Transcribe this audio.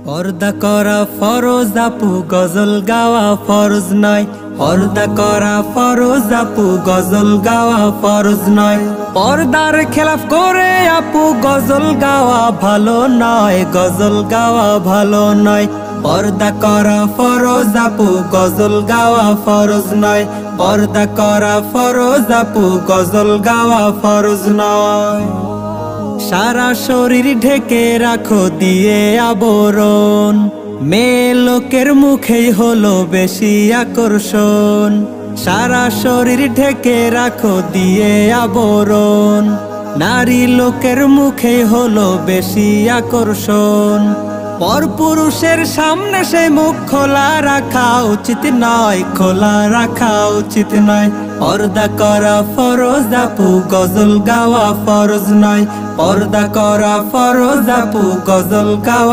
পর্দা করা ফরজ আপু, গজল গাওয়া ফরজ নয়। পর্দা করা ফরজ আপু, গজল গাওয়া ফরজ নয়। পর্দার খেলাফ করে আপু গজল গাওয়া ভালো নয়, গজল গাওয়া ভালো নয়। পর্দা করা ফরজ আপু, গজল গাওয়া ফরজ নয়। পর্দা করা ফরজ আপু, গজল গাওয়া ফরজ নয়। সারা শরীর ঢেকে রাখো দিয়ে আবরণ, মেয়ে লোকের মুখেই হলো বেশি আকর্ষণ। সারা শরীর ঢেকে রাখো দিয়ে আবরণ, নারী লোকের মুখেই হলো বেশি আকর্ষণ। পরপুরুষের সামনে সে মুখ খোলা রাখা উচিত নয়, খোলা রাখা উচিত নয়। পর্দা করা ফরজ আপু, গজল গাওয়া ফরজ নয়। পর্দা করা ফরজ আপু, গজল গাওয়া